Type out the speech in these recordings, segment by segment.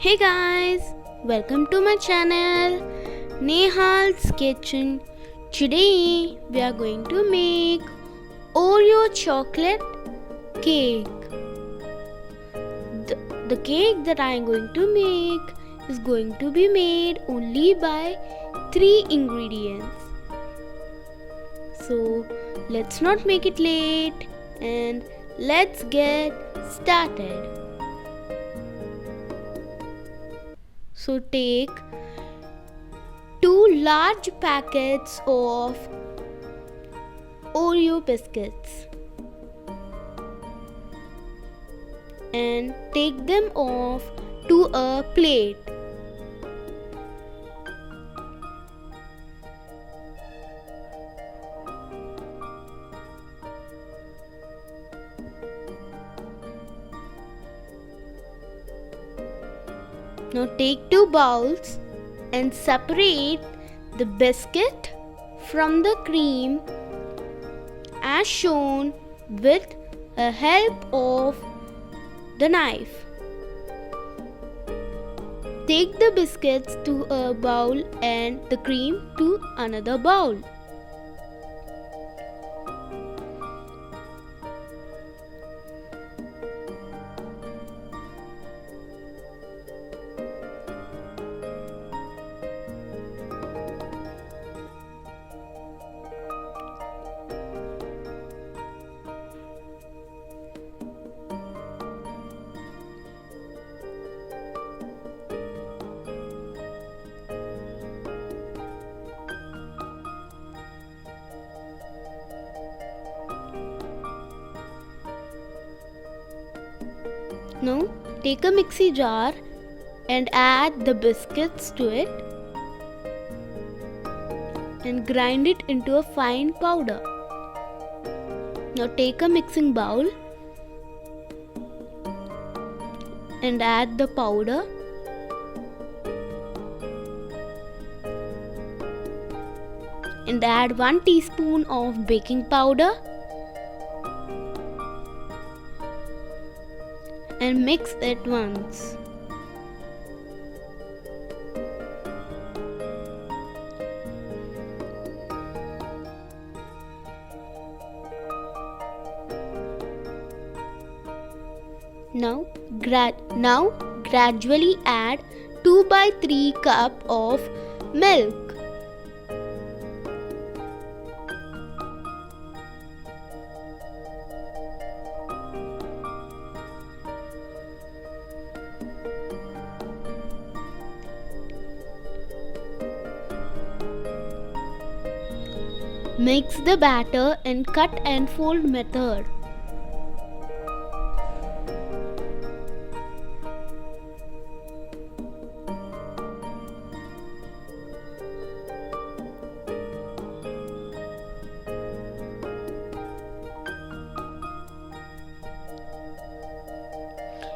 Hey guys, welcome to my channel Nehal's Kitchen. Today we are going to make Oreo chocolate cake. The cake that I am going to make is going to be made only by 3 ingredients. So let's not make it late and let's get started. So take 2 large packets of Oreo biscuits and take them off to a plate. Now take 2 bowls and separate the biscuit from the cream as shown with the help of the knife. Take the biscuits to a bowl and the cream to another bowl. Now take a mixie jar and add the biscuits to it and grind it into a fine powder. Now take a mixing bowl and add the powder and add 1 teaspoon of baking powder and mix it once. Now gradually add 2 by 3 cup of milk. Mix the batter in cut and fold method.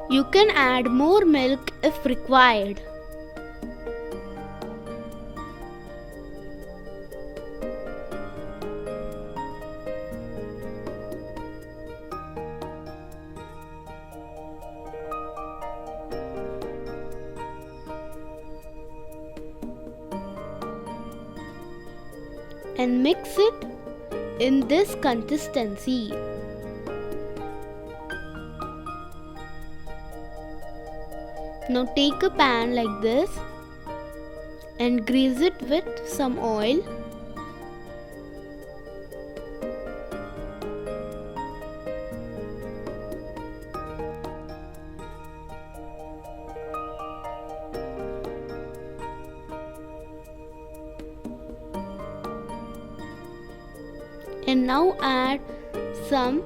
You can add more milk if required. And mix it in this consistency. Now take a pan like this and grease it with some oil. And now add some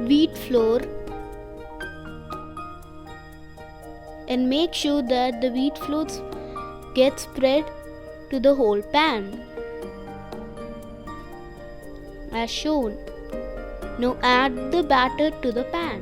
wheat flour and make sure that the wheat flour gets spread to the whole pan as shown. Now add the batter to the pan.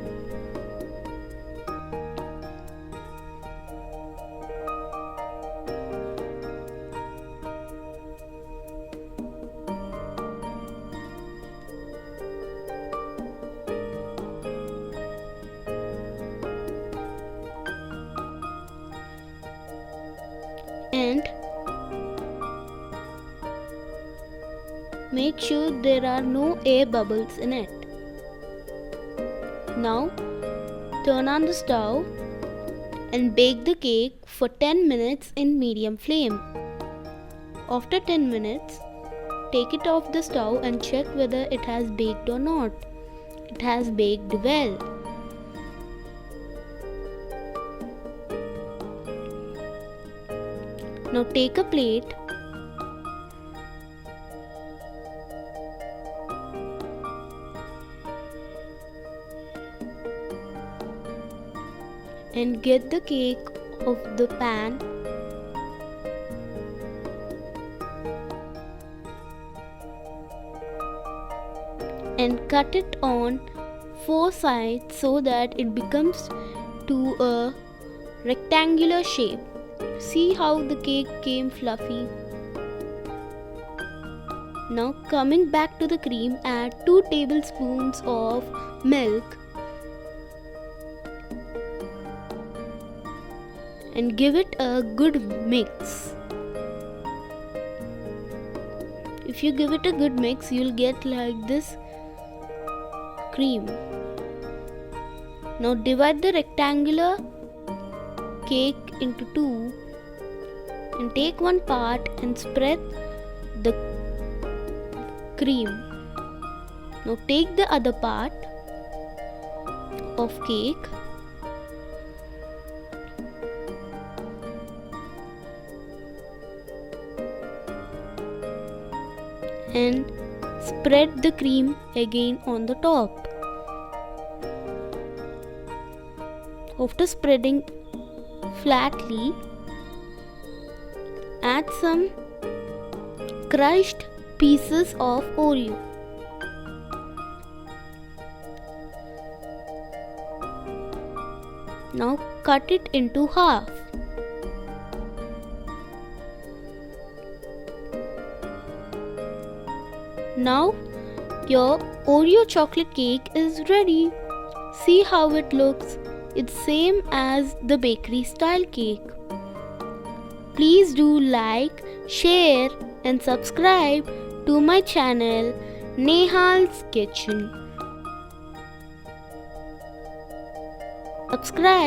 Make sure there are no air bubbles in it. Now turn on the stove and bake the cake for 10 minutes in medium flame. After 10 minutes, take it off the stove and check whether it has baked or not. It has baked well. Now take a plate and get the cake off the pan. And cut it on 4 sides so that it becomes to a rectangular shape. See how the cake came fluffy. Now coming back to the cream, add 2 tablespoons of milk and give it a good mix. If you give it a good mix, you'll get like this cream. Now divide the rectangular cake into 2 and take one part and spread the cream. Now take the other part of cake and spread the cream again on the top. After spreading flatly, add some crushed pieces of Oreo. Now cut it into half. Now your Oreo chocolate cake is ready. See how it looks. It's same as the bakery style cake. Please do like, share and subscribe to my channel Nehal's Kitchen. Subscribe.